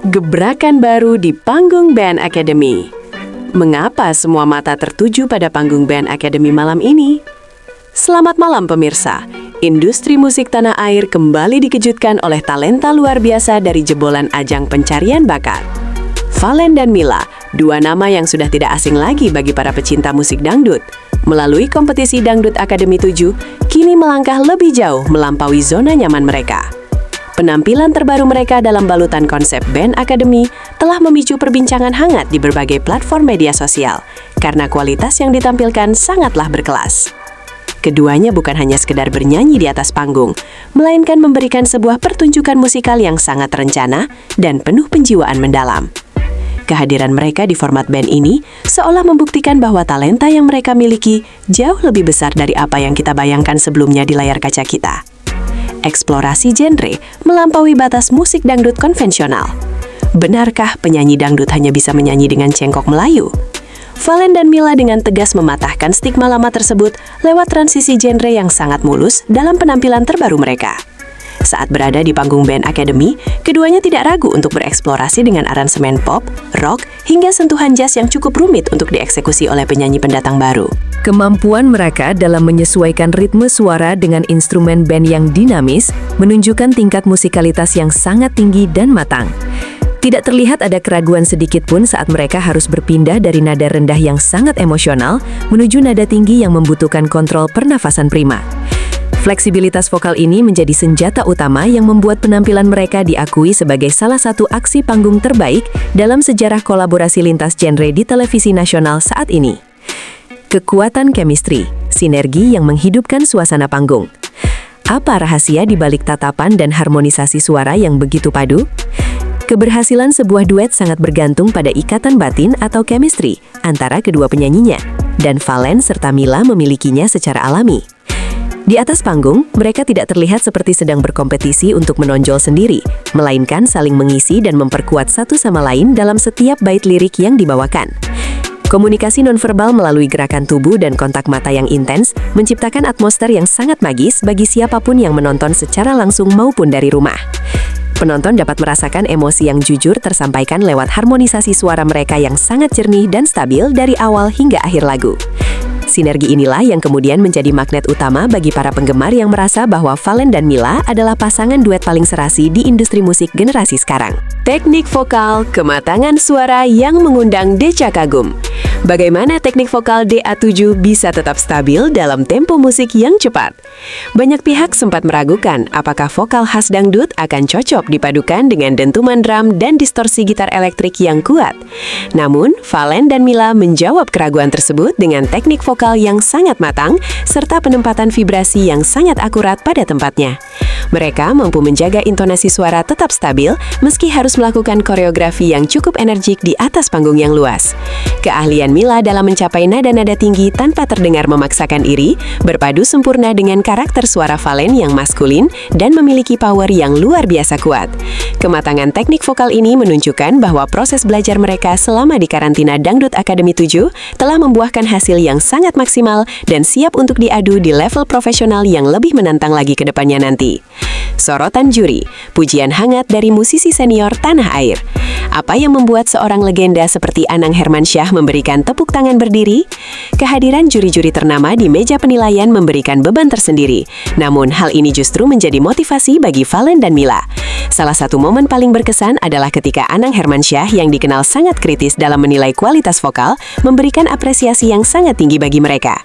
Gebrakan baru di panggung Band Academy. Mengapa semua mata tertuju pada panggung Band Academy malam ini? Selamat malam pemirsa. Industri musik tanah air kembali dikejutkan oleh talenta luar biasa dari jebolan ajang pencarian bakat. Valen dan Mila, dua nama yang sudah tidak asing lagi bagi para pecinta musik dangdut. Melalui kompetisi Dangdut Akademi 7, kini melangkah lebih jauh melampaui zona nyaman mereka. Penampilan terbaru mereka dalam balutan konsep Band Academy telah memicu perbincangan hangat di berbagai platform media sosial karena kualitas yang ditampilkan sangatlah berkelas. Keduanya bukan hanya sekedar bernyanyi di atas panggung, melainkan memberikan sebuah pertunjukan musikal yang sangat terencana dan penuh penjiwaan mendalam. Kehadiran mereka di format band ini seolah membuktikan bahwa talenta yang mereka miliki jauh lebih besar dari apa yang kita bayangkan sebelumnya di layar kaca kita. Eksplorasi genre melampaui batas musik dangdut konvensional. Benarkah penyanyi dangdut hanya bisa menyanyi dengan cengkok Melayu? Valen dan Mila dengan tegas mematahkan stigma lama tersebut lewat transisi genre yang sangat mulus dalam penampilan terbaru mereka. Saat berada di panggung Band Academy, keduanya tidak ragu untuk bereksplorasi dengan aransemen pop, rock, hingga sentuhan jazz yang cukup rumit untuk dieksekusi oleh penyanyi pendatang baru. Kemampuan mereka dalam menyesuaikan ritme suara dengan instrumen band yang dinamis menunjukkan tingkat musikalitas yang sangat tinggi dan matang. Tidak terlihat ada keraguan sedikit pun saat mereka harus berpindah dari nada rendah yang sangat emosional menuju nada tinggi yang membutuhkan kontrol pernafasan prima. Fleksibilitas vokal ini menjadi senjata utama yang membuat penampilan mereka diakui sebagai salah satu aksi panggung terbaik dalam sejarah kolaborasi lintas genre di televisi nasional saat ini. Kekuatan chemistry, sinergi yang menghidupkan suasana panggung. Apa rahasia di balik tatapan dan harmonisasi suara yang begitu padu? Keberhasilan sebuah duet sangat bergantung pada ikatan batin atau chemistry antara kedua penyanyinya, dan Valen serta Mila memilikinya secara alami. Di atas panggung, mereka tidak terlihat seperti sedang berkompetisi untuk menonjol sendiri, melainkan saling mengisi dan memperkuat satu sama lain dalam setiap bait lirik yang dibawakan. Komunikasi nonverbal melalui gerakan tubuh dan kontak mata yang intens menciptakan atmosfer yang sangat magis bagi siapapun yang menonton secara langsung maupun dari rumah. Penonton dapat merasakan emosi yang jujur tersampaikan lewat harmonisasi suara mereka yang sangat jernih dan stabil dari awal hingga akhir lagu. Sinergi inilah yang kemudian menjadi magnet utama bagi para penggemar yang merasa bahwa Valen dan Mila adalah pasangan duet paling serasi di industri musik generasi sekarang. Teknik vokal, kematangan suara yang mengundang decak kagum. Bagaimana teknik vokal DA7 bisa tetap stabil dalam tempo musik yang cepat? Banyak pihak sempat meragukan apakah vokal khas dangdut akan cocok dipadukan dengan dentuman drum dan distorsi gitar elektrik yang kuat. Namun, Valen dan Mila menjawab keraguan tersebut dengan teknik vokal yang sangat matang serta penempatan vibrasi yang sangat akurat pada tempatnya. Mereka mampu menjaga intonasi suara tetap stabil meski harus melakukan koreografi yang cukup energik di atas panggung yang luas. Keahlian Mila dalam mencapai nada-nada tinggi tanpa terdengar memaksakan iri berpadu sempurna dengan karakter suara Valen yang maskulin dan memiliki power yang luar biasa kuat. Kematangan teknik vokal ini menunjukkan bahwa proses belajar mereka selama di karantina Dangdut Akademi 7 telah membuahkan hasil yang sangat maksimal dan siap untuk diadu di level profesional yang lebih menantang lagi ke depannya nanti. Sorotan juri, pujian hangat dari musisi senior tanah air. Apa yang membuat seorang legenda seperti Anang Hermansyah memberikan tepuk tangan berdiri? Kehadiran juri-juri ternama di meja penilaian memberikan beban tersendiri. Namun hal ini justru menjadi motivasi bagi Valen dan Mila. Salah satu momen paling berkesan adalah ketika Anang Hermansyah yang dikenal sangat kritis dalam menilai kualitas vokal, memberikan apresiasi yang sangat tinggi bagi mereka.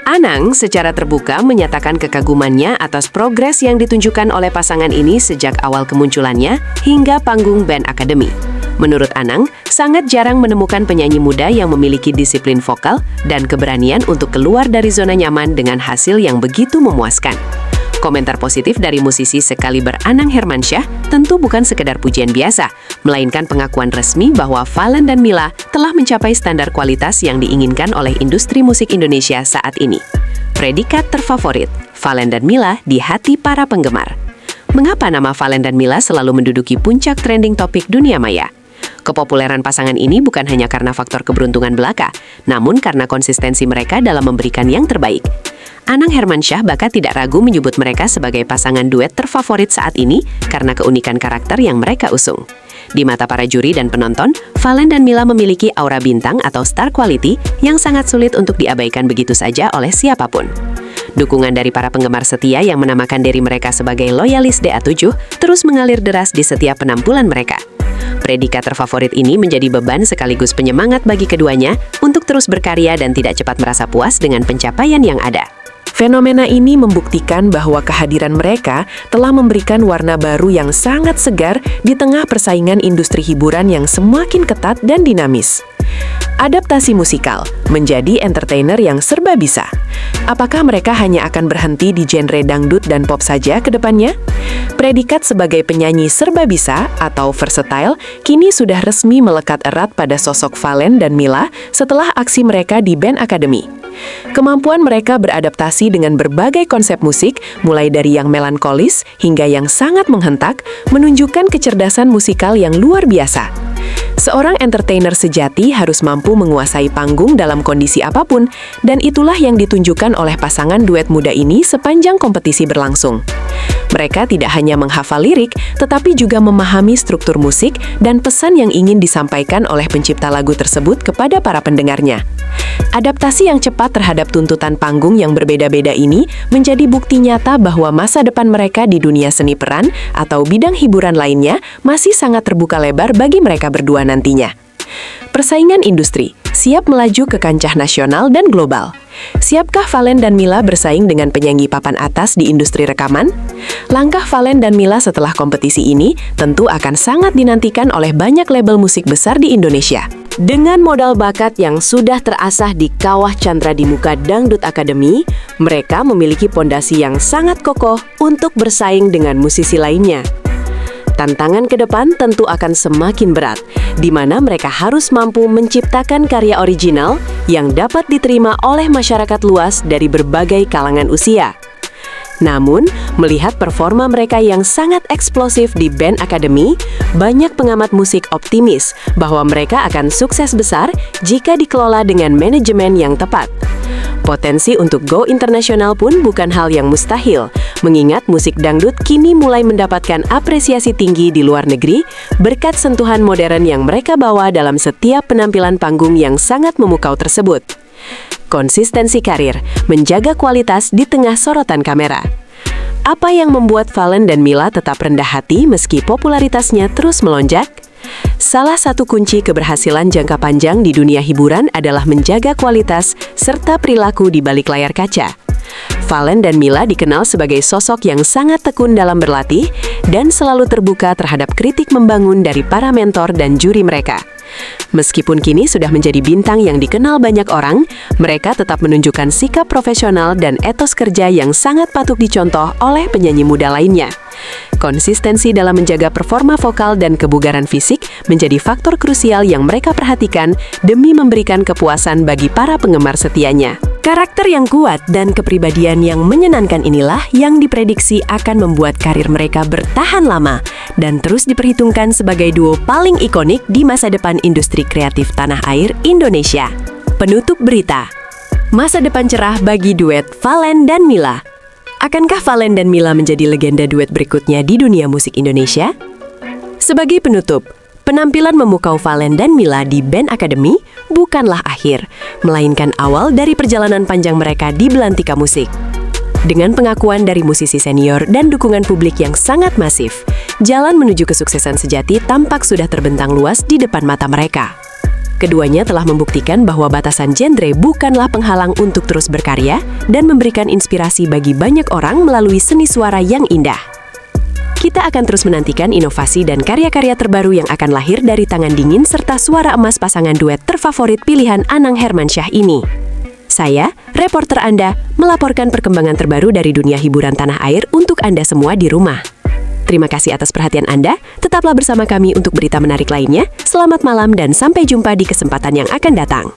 Anang secara terbuka menyatakan kekagumannya atas progres yang ditunjukkan oleh pasangan ini sejak awal kemunculannya hingga panggung Band Academy. Menurut Anang, sangat jarang menemukan penyanyi muda yang memiliki disiplin vokal dan keberanian untuk keluar dari zona nyaman dengan hasil yang begitu memuaskan. Komentar positif dari musisi sekaliber Anang Hermansyah tentu bukan sekedar pujian biasa, melainkan pengakuan resmi bahwa Valen dan Mila telah mencapai standar kualitas yang diinginkan oleh industri musik Indonesia saat ini. Predikat terfavorit, Valen dan Mila di hati para penggemar. Mengapa nama Valen dan Mila selalu menduduki puncak trending topik dunia maya? Kepopuleran pasangan ini bukan hanya karena faktor keberuntungan belaka, namun karena konsistensi mereka dalam memberikan yang terbaik. Anang Hermansyah bahkan tidak ragu menyebut mereka sebagai pasangan duet terfavorit saat ini karena keunikan karakter yang mereka usung. Di mata para juri dan penonton, Valen dan Mila memiliki aura bintang atau star quality yang sangat sulit untuk diabaikan begitu saja oleh siapapun. Dukungan dari para penggemar setia yang menamakan diri mereka sebagai loyalis DA7 terus mengalir deras di setiap penampilan mereka. Predikat terfavorit ini menjadi beban sekaligus penyemangat bagi keduanya untuk terus berkarya dan tidak cepat merasa puas dengan pencapaian yang ada. Fenomena ini membuktikan bahwa kehadiran mereka telah memberikan warna baru yang sangat segar di tengah persaingan industri hiburan yang semakin ketat dan dinamis. Adaptasi musikal menjadi entertainer yang serba bisa. Apakah mereka hanya akan berhenti di genre dangdut dan pop saja ke depannya? Predikat sebagai penyanyi serba bisa atau versatile kini sudah resmi melekat erat pada sosok Valen dan Mila setelah aksi mereka di Band Academy. Kemampuan mereka beradaptasi dengan berbagai konsep musik, mulai dari yang melankolis hingga yang sangat menghentak, menunjukkan kecerdasan musikal yang luar biasa. Seorang entertainer sejati harus mampu menguasai panggung dalam kondisi apapun, dan itulah yang ditunjukkan oleh pasangan duet muda ini sepanjang kompetisi berlangsung. Mereka tidak hanya menghafal lirik, tetapi juga memahami struktur musik dan pesan yang ingin disampaikan oleh pencipta lagu tersebut kepada para pendengarnya. Adaptasi yang cepat terhadap tuntutan panggung yang berbeda-beda ini menjadi bukti nyata bahwa masa depan mereka di dunia seni peran atau bidang hiburan lainnya masih sangat terbuka lebar bagi mereka berdua nantinya. Persaingan industri siap melaju ke kancah nasional dan global. Siapkah Valen dan Mila bersaing dengan penyanyi papan atas di industri rekaman? Langkah Valen dan Mila setelah kompetisi ini tentu akan sangat dinantikan oleh banyak label musik besar di Indonesia. Dengan modal bakat yang sudah terasah di kawah Chandra di Muka Dangdut Academy, mereka memiliki pondasi yang sangat kokoh untuk bersaing dengan musisi lainnya. Tantangan ke depan tentu akan semakin berat, di mana mereka harus mampu menciptakan karya original yang dapat diterima oleh masyarakat luas dari berbagai kalangan usia. Namun, melihat performa mereka yang sangat eksplosif di Band Academy, banyak pengamat musik optimis bahwa mereka akan sukses besar jika dikelola dengan manajemen yang tepat. Potensi untuk go internasional pun bukan hal yang mustahil, mengingat musik dangdut kini mulai mendapatkan apresiasi tinggi di luar negeri berkat sentuhan modern yang mereka bawa dalam setiap penampilan panggung yang sangat memukau tersebut. Konsistensi karir, menjaga kualitas di tengah sorotan kamera. Apa yang membuat Valen dan Mila tetap rendah hati meski popularitasnya terus melonjak? Salah satu kunci keberhasilan jangka panjang di dunia hiburan adalah menjaga kualitas serta perilaku di balik layar kaca. Valen dan Mila dikenal sebagai sosok yang sangat tekun dalam berlatih dan selalu terbuka terhadap kritik membangun dari para mentor dan juri mereka. Meskipun kini sudah menjadi bintang yang dikenal banyak orang, mereka tetap menunjukkan sikap profesional dan etos kerja yang sangat patut dicontoh oleh penyanyi muda lainnya. Konsistensi dalam menjaga performa vokal dan kebugaran fisik menjadi faktor krusial yang mereka perhatikan demi memberikan kepuasan bagi para penggemar setianya. Karakter yang kuat dan kepribadian yang menyenangkan inilah yang diprediksi akan membuat karir mereka bertahan lama dan terus diperhitungkan sebagai duo paling ikonik di masa depan industri kreatif tanah air Indonesia. Penutup berita, masa depan cerah bagi duet Valen dan Mila. Akankah Valen dan Mila menjadi legenda duet berikutnya di dunia musik Indonesia? Sebagai penutup, penampilan memukau Valen dan Mila di Band Academy bukanlah akhir, melainkan awal dari perjalanan panjang mereka di belantika musik. Dengan pengakuan dari musisi senior dan dukungan publik yang sangat masif, jalan menuju kesuksesan sejati tampak sudah terbentang luas di depan mata mereka. Keduanya telah membuktikan bahwa batasan genre bukanlah penghalang untuk terus berkarya dan memberikan inspirasi bagi banyak orang melalui seni suara yang indah. Kita akan terus menantikan inovasi dan karya-karya terbaru yang akan lahir dari tangan dingin serta suara emas pasangan duet terfavorit pilihan Anang Hermansyah ini. Saya, reporter Anda, melaporkan perkembangan terbaru dari dunia hiburan tanah air untuk Anda semua di rumah. Terima kasih atas perhatian Anda, tetaplah bersama kami untuk berita menarik lainnya. Selamat malam dan sampai jumpa di kesempatan yang akan datang.